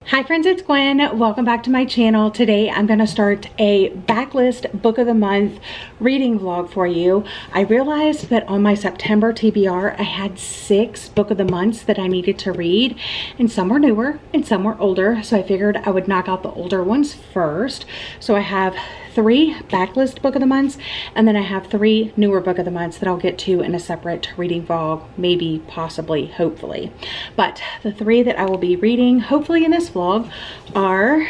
Hi friends, it's Gwen. Welcome back to my channel. Today I'm going to start a backlist book of the month reading vlog for you. I realized that on my September TBR I had 6 book of the months that I needed to read, and some were newer and some were older, so I figured I would knock out the older ones first. So I have 3 backlist book of the months, and then I have 3 newer book of the months that I'll get to in a separate reading vlog, maybe, possibly, hopefully. But the 3 that I will be reading hopefully in this vlog are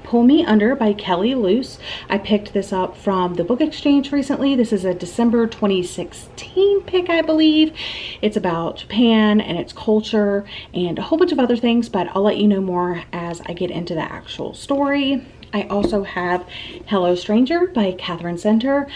Pull Me Under by Kelly Luce. I picked this up from the book exchange recently. This is a December 2016 pick, I believe. It's about Japan and its culture and a whole bunch of other things, but I'll let you know more as I get into the actual story. I also have Hello Stranger by Catherine Center.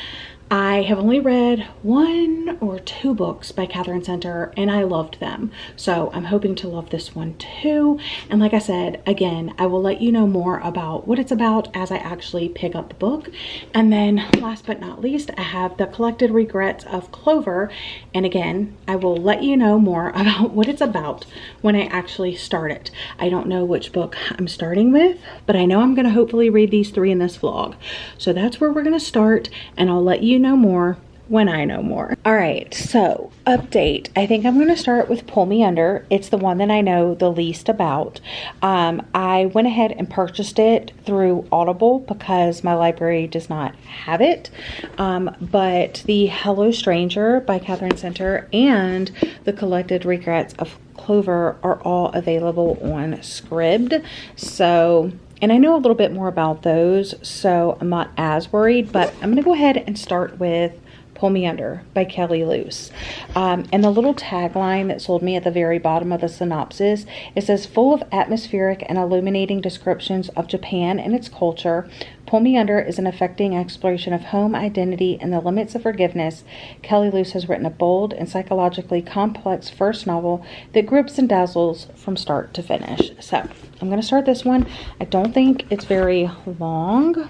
I have only read 1 or 2 books by Catherine Center and I loved them. So I'm hoping to love this one too. And like I said, again, I will let you know more about what it's about as I actually pick up the book. And then last but not least, I have The Collected Regrets of Clover. And again, I will let you know more about what it's about when I actually start it. I don't know which book I'm starting with, but I know I'm going to hopefully read these 3 in this vlog. So that's where we're going to start, and I'll let you know more when I know more. All right, so update. I think I'm going to start with Pull Me Under. It's the one that I know the least about. I went ahead and purchased it through Audible because my library does not have it. But the Hello Stranger by Catherine Center and The Collected Regrets of Clover are all available on Scribd. So, and I know a little bit more about those, so I'm not as worried, but I'm going to go ahead and start with Pull Me Under by Kelly Luce. And the little tagline that sold me at the very bottom of the synopsis, it says, full of atmospheric and illuminating descriptions of Japan and its culture, Pull Me Under is an affecting exploration of home identity and the limits of forgiveness. Kelly Luce has written a bold and psychologically complex first novel that grips and dazzles from start to finish. So I'm going to start this one. I don't think it's very long.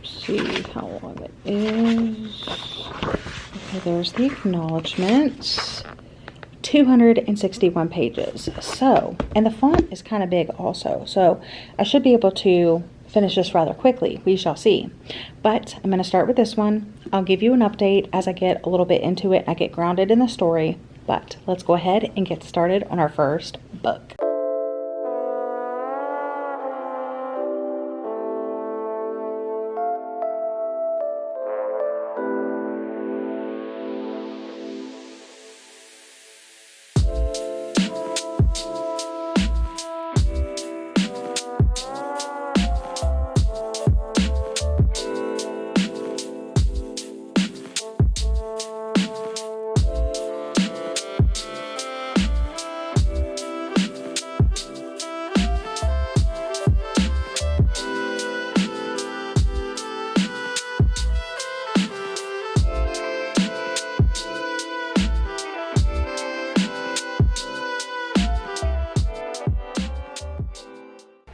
See how long it is. Okay, there's the acknowledgments. 261 pages. So, and the font is kind of big also, so I should be able to finish this rather quickly. We shall see. But I'm going to start with this one. I'll give you an update as I get a little bit into it and I get grounded in the story. But let's go ahead and get started on our first book.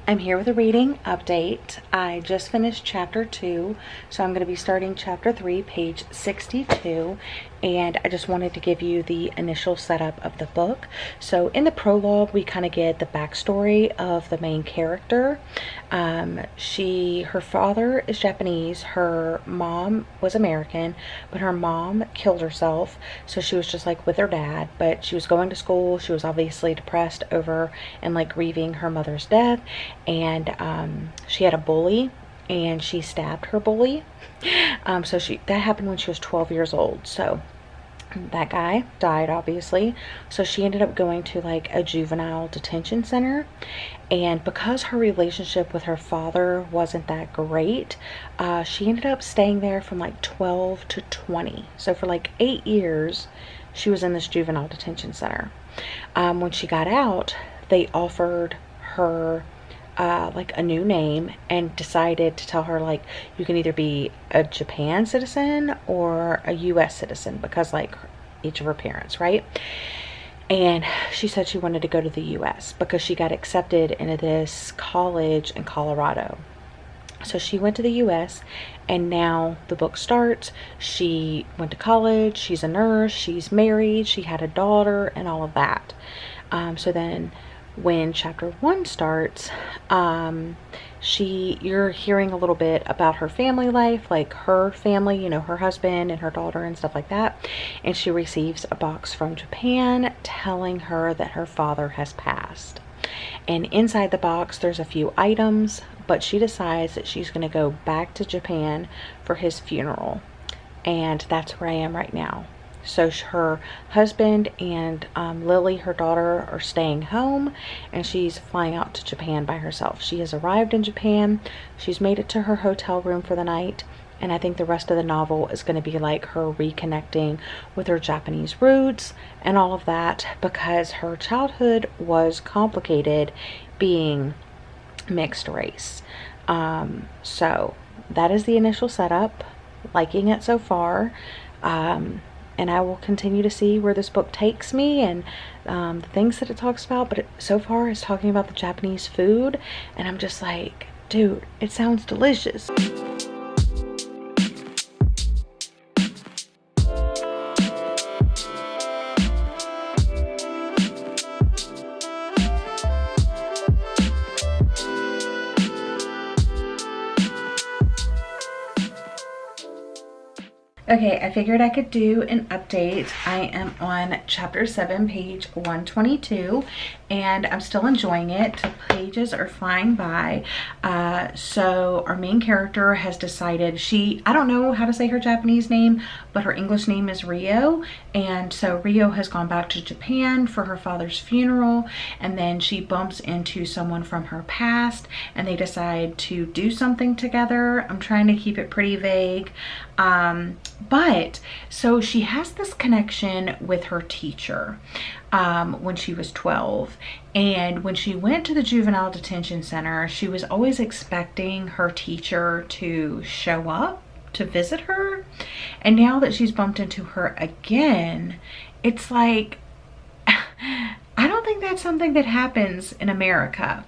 I'm here with a reading update. I just finished chapter 2, so I'm going to be starting chapter 3, page 62, and I just wanted to give you the initial setup of the book. So in the prologue, we kind of get the backstory of the main character. Her father is Japanese, her mom was American, but her mom killed herself, so she was just like with her dad, but she was going to school. She was obviously depressed over and like grieving her mother's death, and she had a bully and she stabbed her bully. So that happened when she was 12 years old. So that guy died, obviously, so she ended up going to like a juvenile detention center, and because her relationship with her father wasn't that great, she ended up staying there from like 12 to 20. So for like 8 years she was in this juvenile detention center. When she got out, they offered her like a new name and decided to tell her like you can either be a Japan citizen or a US citizen because like each of her parents, right? And she said she wanted to go to the US because she got accepted into this college in Colorado. So she went to the US, and now the book starts. She went to college, she's a nurse, she's married, she had a daughter, and all of that. So then when chapter 1 starts, you're hearing a little bit about her family life, like her family, you know, her husband and her daughter and stuff like that. And she receives a box from Japan telling her that her father has passed. And inside the box there's a few items, but she decides that she's going to go back to Japan for his funeral. And that's where I am right now. So her husband and Lily, her daughter, are staying home, and she's flying out to Japan by herself. She has arrived in Japan. She's made it to her hotel room for the night, and I think the rest of the novel is going to be like her reconnecting with her Japanese roots and all of that, because her childhood was complicated being mixed race. So that is the initial setup. Liking it so far. And I will continue to see where this book takes me and the things that it talks about. But so far it's talking about the Japanese food, and I'm just like, dude, it sounds delicious. Okay, I figured I could do an update. I am on chapter 7, page 122, and I'm still enjoying it. The pages are flying by. So our main character has decided I don't know how to say her Japanese name, but her English name is Rio. And so Rio has gone back to Japan for her father's funeral, and then she bumps into someone from her past, and they decide to do something together. I'm trying to keep it pretty vague. But so she has this connection with her teacher when she was 12, and when she went to the juvenile detention center, she was always expecting her teacher to show up to visit her. And now that she's bumped into her again, it's like, I don't think that's something that happens in America.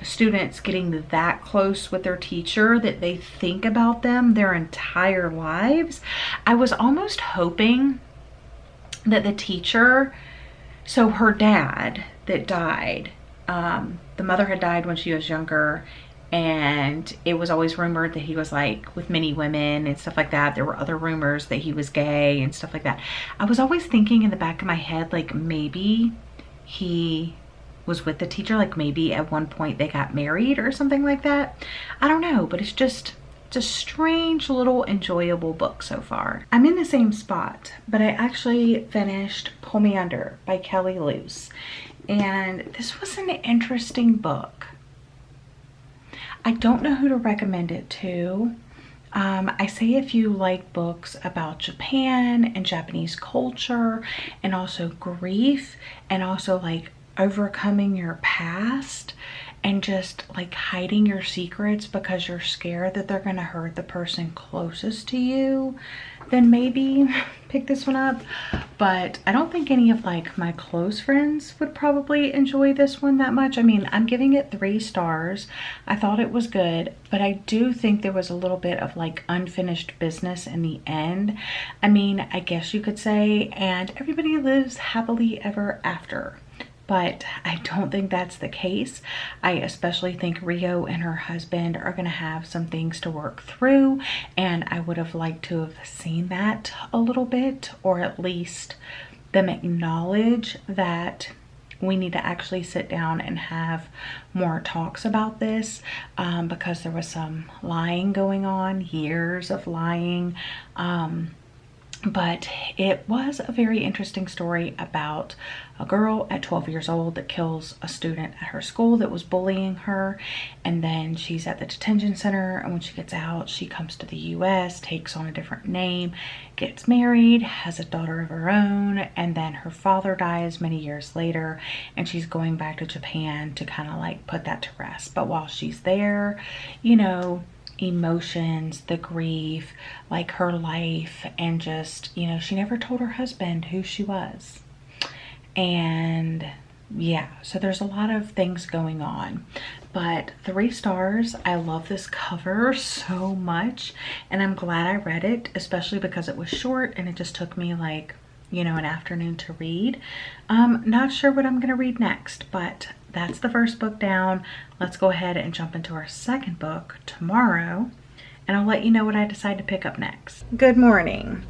Students getting that close with their teacher that they think about them their entire lives. I was almost hoping that the teacher, so her dad that died, the mother had died when she was younger, and it was always rumored that he was like with many women and stuff like that. There were other rumors that he was gay and stuff like that. I was always thinking in the back of my head, like maybe he was with the teacher, like maybe at one point they got married or something like that. I don't know, but it's a strange little enjoyable book so far. I'm in the same spot, but I actually finished Pull Me Under by Kelly Luce, and this was an interesting book. I don't know who to recommend it to. I say if you like books about Japan and Japanese culture, and also grief, and also like overcoming your past, and just like hiding your secrets because you're scared that they're gonna hurt the person closest to you, then maybe pick this one up. But I don't think any of like my close friends would probably enjoy this one that much. I mean, I'm giving it 3 stars. I thought it was good, but I do think there was a little bit of like unfinished business in the end. I mean, I guess you could say, and everybody lives happily ever after. But I don't think that's the case. I especially think Rio and her husband are going to have some things to work through, and I would have liked to have seen that a little bit, or at least them acknowledge that we need to actually sit down and have more talks about this, because there was some lying going on, years of lying. But it was a very interesting story about a girl at 12 years old that kills a student at her school that was bullying her, and then she's at the detention center, and when she gets out she comes to the US, takes on a different name, gets married, has a daughter of her own, and then her father dies many years later, and she's going back to Japan to kind of like put that to rest. But while she's there, you know, emotions, the grief, like her life, and just, you know, she never told her husband who she was. And yeah, so there's a lot of things going on, but 3 stars. I love this cover so much, and I'm glad I read it, especially because it was short and it just took me like, you know, an afternoon to read. Not sure what I'm gonna read next, but that's the first book down. Let's go ahead and jump into our second book tomorrow, and I'll let you know what I decide to pick up next. Good morning.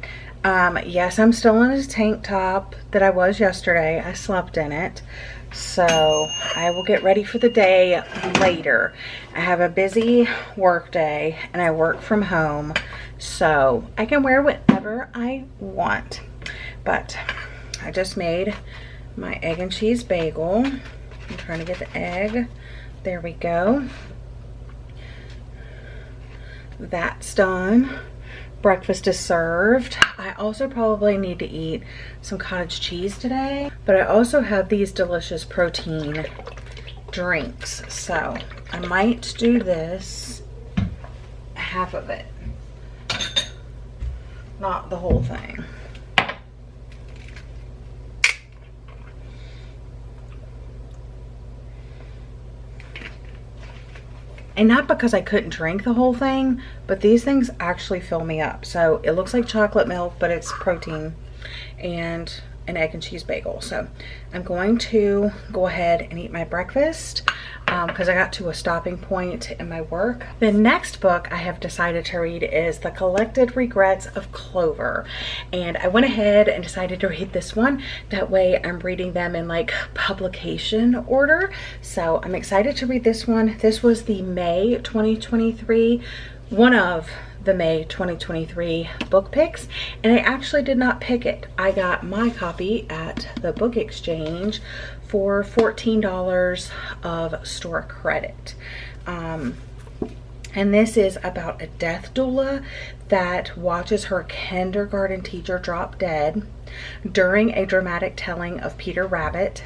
Yes, I'm still in this tank top that I was yesterday. I slept in it. So I will get ready for the day later. I have a busy work day and I work from home, so I can wear whatever I want. But I just made my egg and cheese bagel. I'm trying to get the egg. There we go. That's done. Breakfast is served. I also probably need to eat some cottage cheese today, but I also have these delicious protein drinks, so I might do this, half of it, not the whole thing. And not because I couldn't drink the whole thing, but these things actually fill me up. So it looks like chocolate milk, but it's protein and an egg and cheese bagel. So I'm going to go ahead and eat my breakfast because I got to a stopping point in my work. The next book I have decided to read is The Collected Regrets of Clover. And I went ahead and decided to read this one. That way I'm reading them in like publication order. So I'm excited to read this one. This was the May 2023, one of the May 2023 book picks, and I actually did not pick it. I got my copy at the book exchange for $14 of store credit. And this is about a death doula that watches her kindergarten teacher drop dead during a dramatic telling of Peter Rabbit.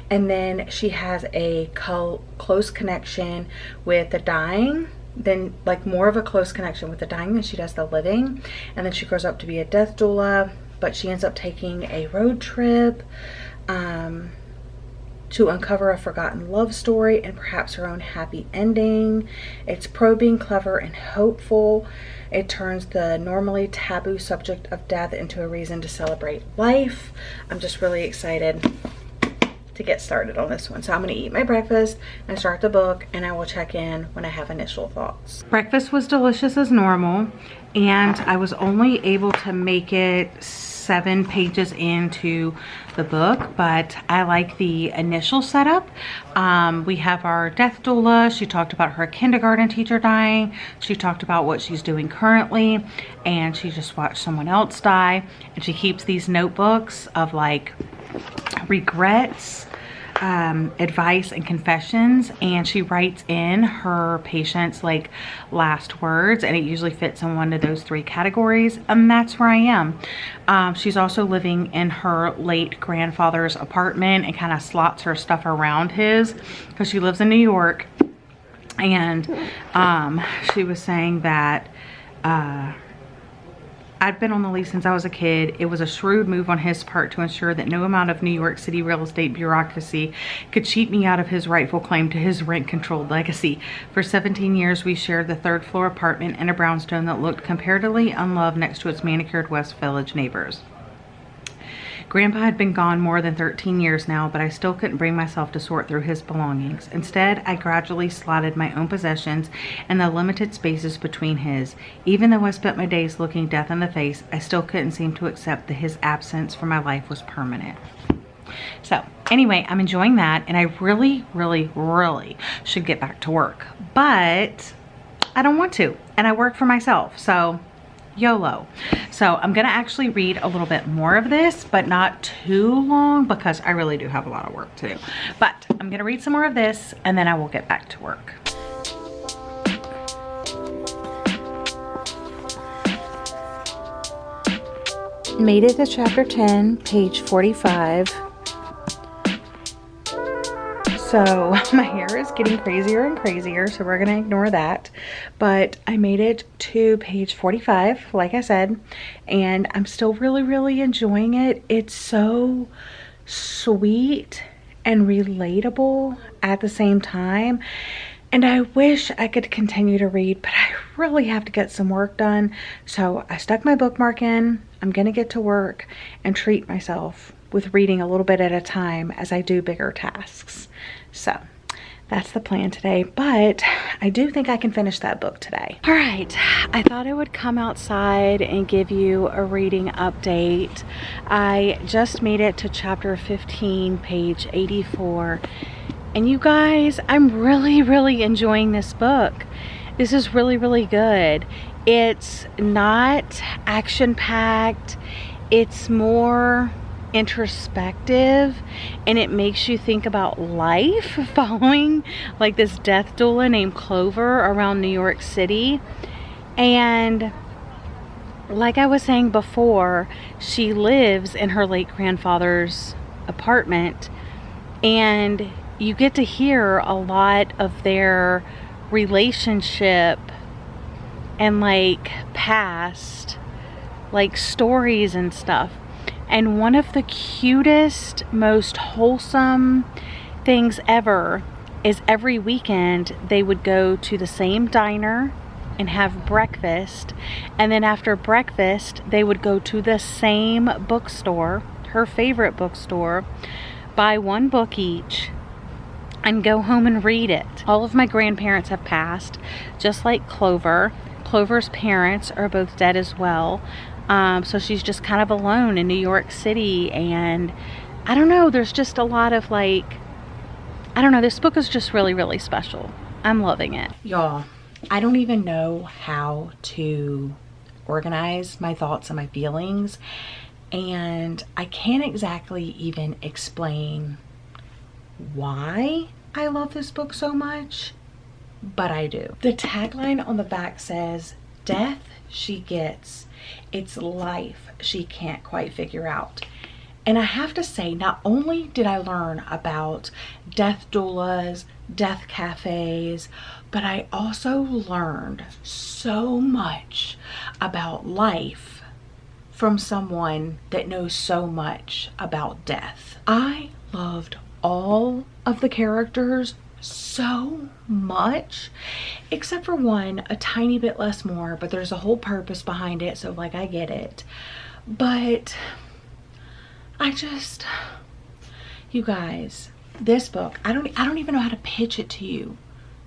And then she has a close connection with the dying, then like more of a close connection with the dying than she does the living. And then she grows up to be a death doula, but she ends up taking a road trip to uncover a forgotten love story and perhaps her own happy ending. It's probing, clever, and hopeful. It turns the normally taboo subject of death into a reason to celebrate life. I'm just really excited to get started on this one. So I'm going to eat my breakfast and start the book, and I will check in when I have initial thoughts. Breakfast was delicious as normal, and I was only able to make it 7 pages into the book, but I like the initial setup. We have our death doula. She talked about her kindergarten teacher dying. She talked about what she's doing currently, and she just watched someone else die, and she keeps these notebooks of like regrets, advice, and confessions, and she writes in her patients like last words, and it usually fits in one of those 3 categories, and that's where I am. She's also living in her late grandfather's apartment and kind of slots her stuff around his because she lives in New York. And she was saying that I'd been on the lease since I was a kid. It was a shrewd move on his part to ensure that no amount of New York City real estate bureaucracy could cheat me out of his rightful claim to his rent-controlled legacy. For 17 years, we shared the 3rd floor apartment in a brownstone that looked comparatively unloved next to its manicured West Village neighbors. Grandpa had been gone more than 13 years now, but I still couldn't bring myself to sort through his belongings. Instead, I gradually slotted my own possessions in the limited spaces between his. Even though I spent my days looking death in the face, I still couldn't seem to accept that his absence from my life was permanent. So anyway, I'm enjoying that, and I really, really, really should get back to work, but I don't want to, and I work for myself, so YOLO. So I'm gonna actually read a little bit more of this, but not too long because I really do have a lot of work to do. But I'm gonna read some more of this, and then I will get back to work. Made it to chapter 10, page 45. So my hair is getting crazier and crazier, so we're gonna ignore that. But I made it to page 45, like I said, and I'm still really, really enjoying it. It's so sweet and relatable at the same time. And I wish I could continue to read, but I really have to get some work done. So I stuck my bookmark in. I'm gonna get to work and treat myself with reading a little bit at a time as I do bigger tasks. So that's the plan today, but I do think I can finish that book today. All right, I thought I would come outside and give you a reading update. I just made it to chapter 15, page 84. And you guys, I'm really enjoying this book. This is really good. It's not action-packed. It's more introspective, and it makes you think about life following like this death doula named Clover around New York City. And like I was saying before, she lives in her late grandfather's apartment, and you get to hear a lot of their relationship and like past like stories and stuff. And one of the cutest, most wholesome things ever is every weekend they would go to the same diner and have breakfast. And then after breakfast, they would go to the same bookstore, her favorite bookstore, buy one book each, and go home and read it. All of my grandparents have passed, just like Clover. Clover's parents are both dead as well. So she's just kind of alone in New York City, and I don't know, there's just a lot of like, I don't know, this book is just really special. I'm loving it. Y'all, I don't even know how to organize my thoughts and my feelings, and I can't exactly even explain why I love this book so much, but I do. The tagline on the back says, "Death she gets, it's life she can't quite figure out." And I have to say, not only did I learn about death doulas, death cafes, but I also learned so much about life from someone that knows so much about death. I loved all of the characters so much, except for one a tiny bit less more, but there's a whole purpose behind it, so like I get it. But you guys, this book, I don't even know how to pitch it to you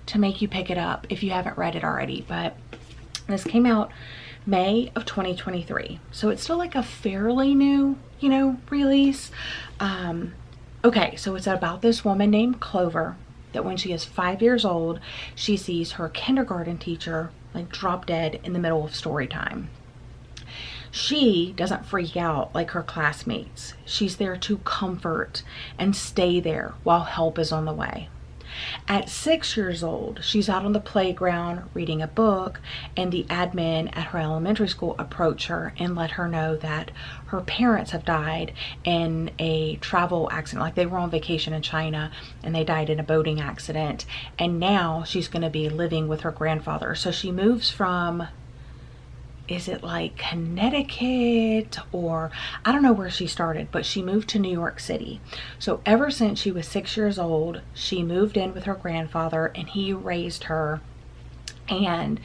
to make you pick it up if you haven't read it already. But this came out May of 2023, so it's still like a fairly new, you know, release. Okay, so it's about this woman named Clover that when she is 5 years old, she sees her kindergarten teacher like drop dead in the middle of story time. She doesn't freak out like her classmates. She's there to comfort and stay there while help is on the way. At 6 years old, she's out on the playground reading a book, and the admin at her elementary school approach her and let her know that her parents have died in a travel accident. Like they were on vacation in China and they died in a boating accident, and now she's going to be living with her grandfather. So she moves from, is it like Connecticut, or I don't know where she started, but she moved to New York City. So ever since she was 6 years old, she moved in with her grandfather and he raised her. And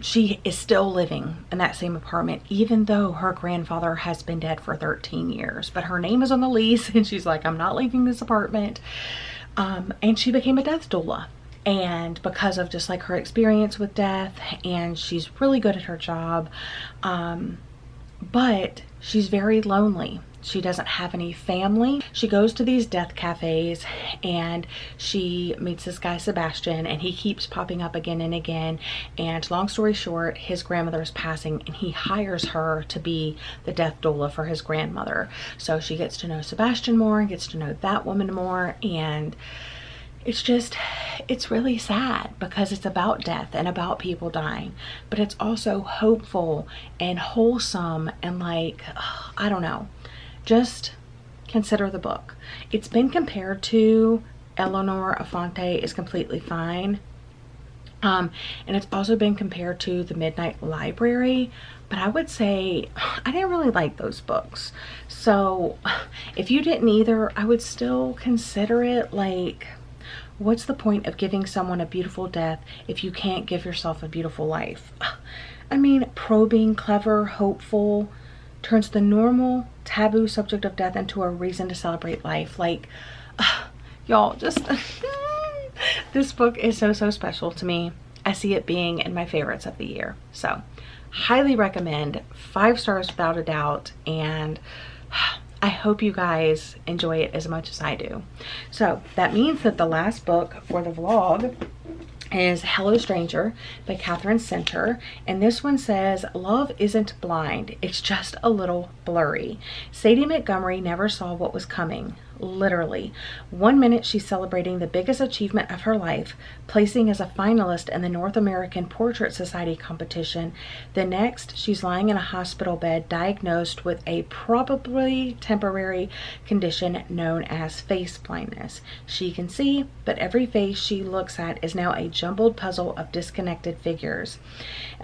she is still living in that same apartment, even though her grandfather has been dead for 13 years. But her name is on the lease, and she's like, I'm not leaving this apartment. And she became a death doula. And because of just like her experience with death, and she's really good at her job, but she's very lonely. She doesn't have any family. She goes to these death cafes and she meets this guy Sebastian, and he keeps popping up again and again. And long story short, his grandmother is passing and he hires her to be the death doula for his grandmother. So she gets to know Sebastian more and gets to know that woman more, and it's really sad because it's about death and about people dying, but it's also hopeful and wholesome and like, I don't know, just consider the book. It's been compared to Eleanor Afonte is Completely Fine. And it's also been compared to The Midnight Library, but I would say I didn't really like those books. So if you didn't either, I would still consider it. Like, what's the point of giving someone a beautiful death if you can't give yourself a beautiful life? I mean, probing, clever, hopeful, turns the normal taboo subject of death into a reason to celebrate life. Like, y'all, just this book is so special to me. I see it being in my favorites of the year. So highly recommend, 5 stars without a doubt, and I hope you guys enjoy it as much as I do. So that means that the last book for the vlog is Hello Stranger by Catherine Center, and this one says, love isn't blind, it's just a little blurry. Sadie Montgomery never saw what was coming. Literally. One minute she's celebrating the biggest achievement of her life, placing as a finalist in the North American Portrait Society competition. The next, she's lying in a hospital bed diagnosed with a probably temporary condition known as face blindness. She can see, but every face she looks at is now a jumbled puzzle of disconnected figures.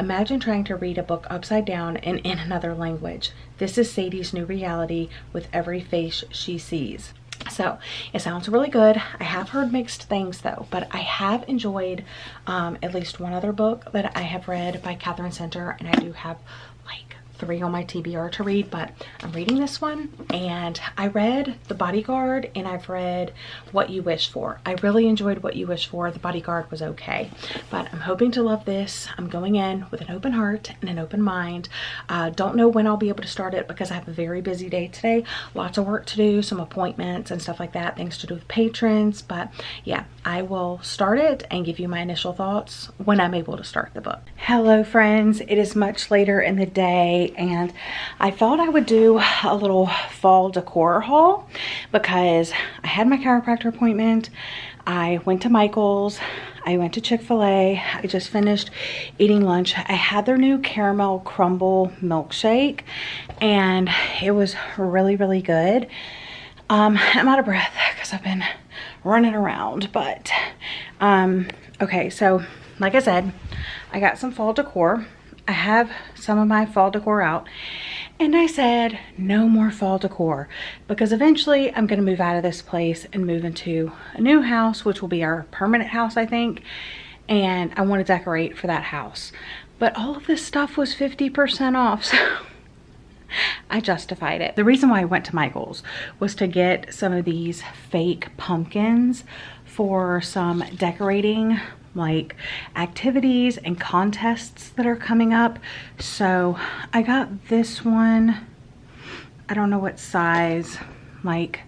Imagine trying to read a book upside down and in another language. This is Sadie's new reality with every face she sees. So it sounds really good. I have heard mixed things though, but I have enjoyed at least one other book that I have read by Catherine Center, and I do have like 3 on my TBR to read, but I'm reading this one. And I read The Bodyguard and I've read What You Wish For. I really enjoyed What You Wish For. The Bodyguard was okay, but I'm hoping to love this. I'm going in with an open heart and an open mind. Don't know when I'll be able to start it because I have a very busy day today. Lots of work to do, some appointments and stuff like that, things to do with patrons. But yeah, I will start it and give you my initial thoughts when I'm able to start the book. Hello friends, it is much later in the day, and I thought I would do a little fall decor haul because I had my chiropractor appointment. I went to Michael's, I went to Chick-fil-A, I just finished eating lunch. I had their new caramel crumble milkshake and it was really good. I'm out of breath because I've been running around, but okay, so like I said, I got some fall decor. I have some of my fall decor out, and I said no more fall decor because eventually I'm going to move out of this place and move into a new house, which will be our permanent house, I think, and I want to decorate for that house. But all of this stuff was 50% off, so I justified it. The reason why I went to Michael's was to get some of these fake pumpkins for some decorating like activities and contests that are coming up. So I got this one, I don't know what size, like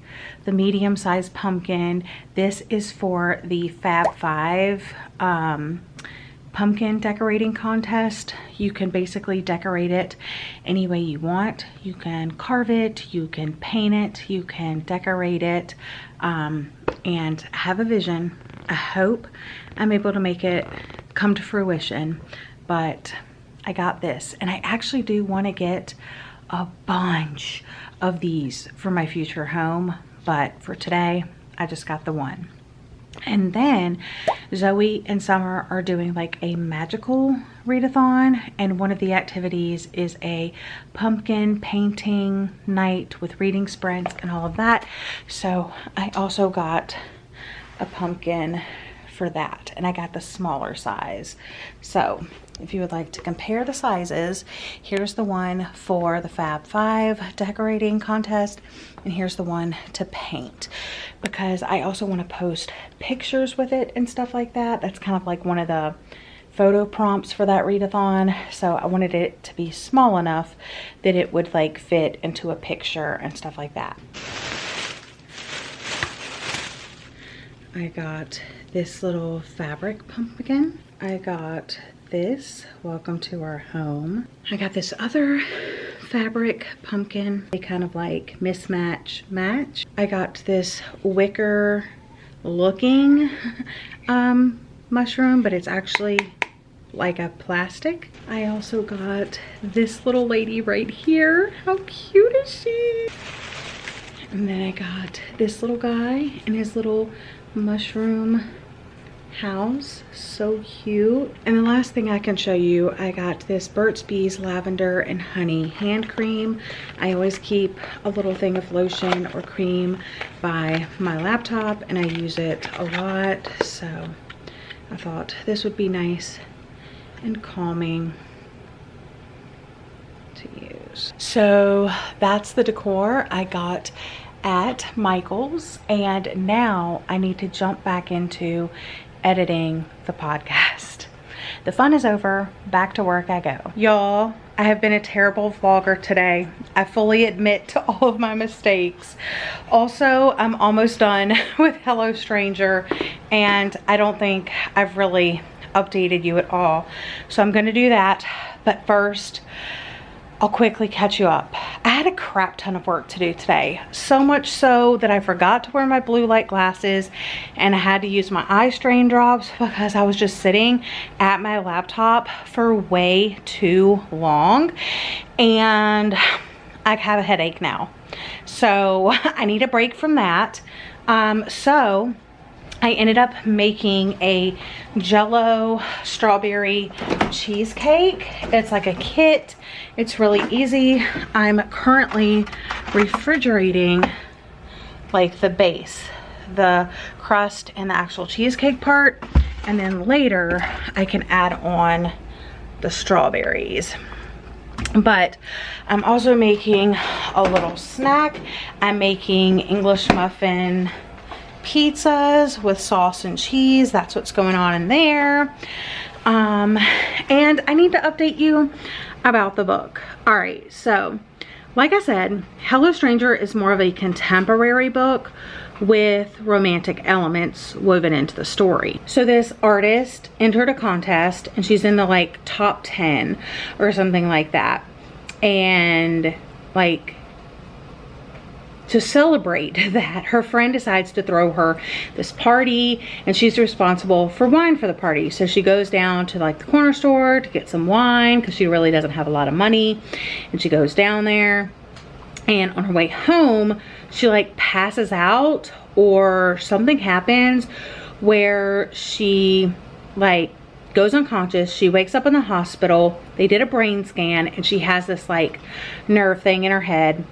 the medium size pumpkin. This is for the Fab 5 pumpkin decorating contest. You can basically decorate it any way you want. You can carve it, you can paint it, you can decorate it, and have a vision. I hope I'm able to make it come to fruition, but I got this, and I actually do want to get a bunch of these for my future home, but for today I just got the one. And then Zoe and Summer are doing like a magical readathon, and one of the activities is a pumpkin painting night with reading sprints and all of that. So I also got a pumpkin for that, and I got the smaller size. So if you would like to compare the sizes, here's the one for the Fab 5 decorating contest, and here's the one to paint, because I also want to post pictures with it and stuff like that. That's kind of like one of the photo prompts for that readathon, so I wanted it to be small enough that it would like fit into a picture and stuff like that. I got this little fabric pumpkin. I got this, welcome to our home. I got this other fabric pumpkin, they kind of like mismatch match. I got this wicker looking mushroom, but it's actually like a plastic. I also got this little lady right here. How cute is she? And then I got this little guy and his little mushroom house. So cute. And the last thing I can show you, I got this Burt's Bees lavender and honey hand cream. I always keep a little thing of lotion or cream by my laptop and I use it a lot, so I thought this would be nice and calming to use. So that's the decor I got at Michael's, and now I need to jump back into editing the podcast. The fun is over. Back to work I go. Y'all, I have been a terrible vlogger today. I fully admit to all of my mistakes. Also, I'm almost done with Hello Stranger, and I don't think I've really updated you at all. So I'm gonna do that, but first, I'll quickly catch you up. I had a crap ton of work to do today. So much so that I forgot to wear my blue light glasses and I had to use my eye strain drops because I was just sitting at my laptop for way too long and I have a headache now. So I need a break from that. So I ended up making a Jello strawberry cheesecake. It's like a kit. It's really easy. I'm currently refrigerating like the base, the crust and the actual cheesecake part. And then later I can add on the strawberries. But I'm also making a little snack. I'm making English muffin pizzas with sauce and cheese. That's what's going on in there. And I need to update you about the book. All right, so like I said, Hello Stranger is more of a contemporary book with romantic elements woven into the story. So this artist entered a contest and she's in the like top 10 or something like that. And like, to celebrate that, her friend decides to throw her this party and she's responsible for wine for the party. So she goes down to like the corner store to get some wine because she really doesn't have a lot of money. And she goes down there and on her way home, she like passes out or something happens where she like goes unconscious. She wakes up in the hospital. They did a brain scan and she has this like nerve thing in her head.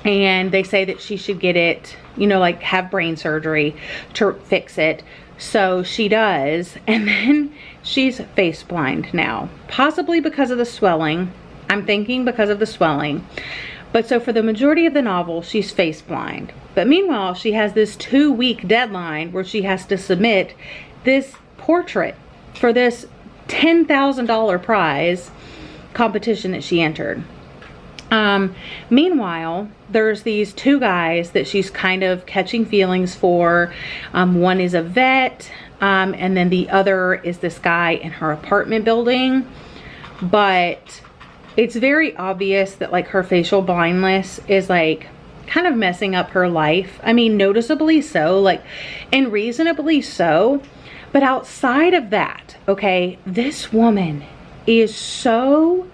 And they say that she should get it, you know, like have brain surgery to fix it. So she does. And then she's face blind now, possibly because of the swelling. I'm thinking because of the swelling. But so for the majority of the novel, she's face blind. But meanwhile, she has this 2-week deadline where she has to submit this portrait for this $10,000 prize competition that she entered. Meanwhile, there's these 2 guys that she's kind of catching feelings for. One is a vet, and then the other is this guy in her apartment building. But it's very obvious that like her facial blindness is like kind of messing up her life. I mean, noticeably so, like, and reasonably so. But outside of that, okay, this woman is so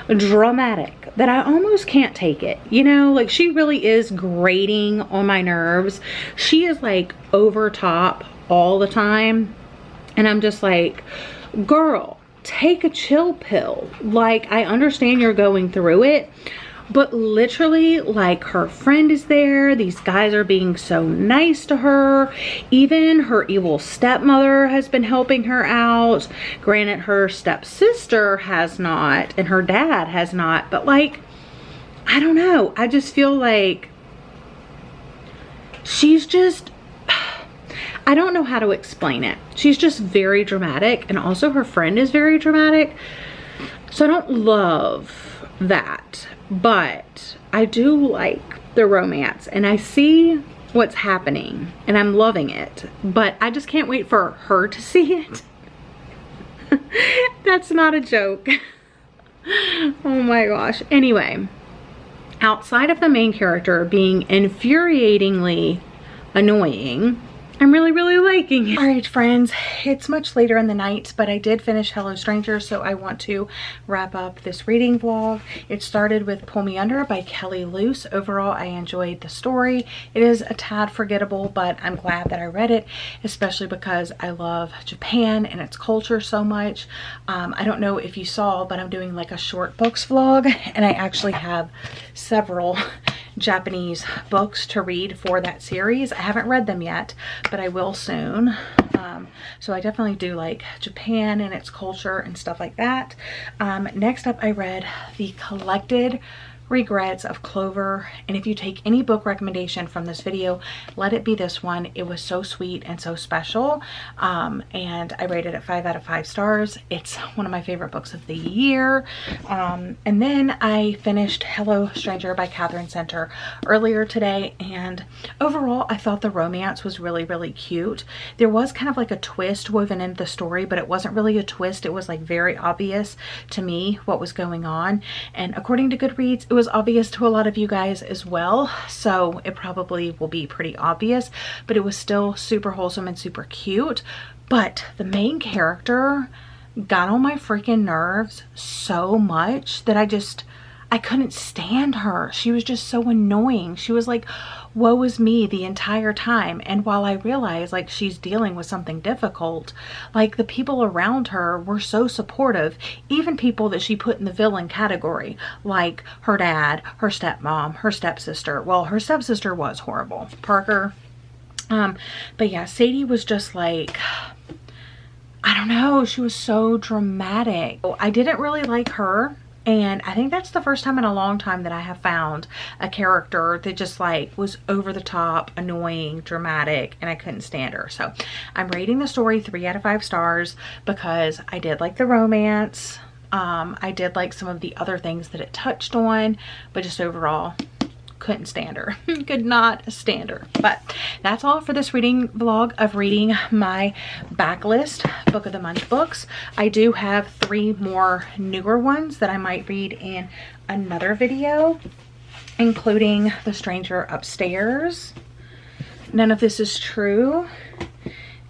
dramatic that I almost can't take it. You know, like she really is grating on my nerves. She is like over top all the time. And I'm just like, girl, take a chill pill. Like, I understand you're going through it, but literally like her friend is there. These guys are being so nice to her. Even her evil stepmother has been helping her out. Granted, her stepsister has not and her dad has not, but like, I don't know. I just feel like she's just, I don't know how to explain it. She's just very dramatic, and also her friend is very dramatic. So I don't love that. But I do like the romance and I see what's happening and I'm loving it. But I just can't wait for her to see it. That's not a joke. Oh my gosh. Anyway, outside of the main character being infuriatingly annoying, I'm really liking it. All right, friends, it's much later in the night, but I did finish Hello Stranger, so I want to wrap up this reading vlog. It started with Pull Me Under by Kelly Luce. Overall, I enjoyed the story. It is a tad forgettable, but I'm glad that I read it, especially because I love Japan and its culture so much. I don't know if you saw, but I'm doing like a short books vlog, and I actually have several Japanese books to read for that series. I haven't read them yet, but I will soon. So I definitely do like Japan and its culture and stuff like that. Next up, I read The Collected Regrets of Clover, and if you take any book recommendation from this video, let it be this one. It was so sweet and so special, and I rated it 5 out of 5 stars. It's one of my favorite books of the year. And then I finished Hello Stranger by Catherine Center earlier today, and overall I thought the romance was really cute. There was kind of like a twist woven into the story, but it wasn't really a twist. It was like very obvious to me what was going on, and according to Goodreads, it was obvious to a lot of you guys as well, so it probably will be pretty obvious, but it was still super wholesome and super cute. But the main character got on my freaking nerves so much that I couldn't stand her. She was just so annoying. She was like, woe is me the entire time. And while I realized like she's dealing with something difficult, like the people around her were so supportive, even people that she put in the villain category, like her dad, her stepmom, her stepsister. Well, her stepsister was horrible, Parker. But yeah, Sadie was just like, I don't know, she was so dramatic. I didn't really like her. And I think that's the first time in a long time that I have found a character that just like was over the top, annoying, dramatic, and I couldn't stand her. So I'm rating the story 3 out of 5 stars because I did like the romance. I did like some of the other things that it touched on, but just overall, couldn't stand her. Could not stand her. But that's all for this reading vlog of reading my backlist book of the month books. I do have 3 more newer ones that I might read in another video, including The Stranger Upstairs, None of This Is True,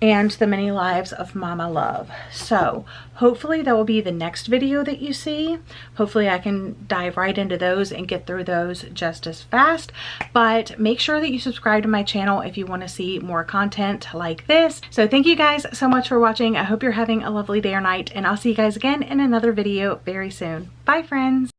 and The Many Lives of Mama Love. So hopefully that will be the next video that you see. Hopefully I can dive right into those and get through those just as fast. But make sure that you subscribe to my channel if you want to see more content like this. So thank you guys so much for watching. I hope you're having a lovely day or night, and I'll see you guys again in another video very soon. Bye, friends.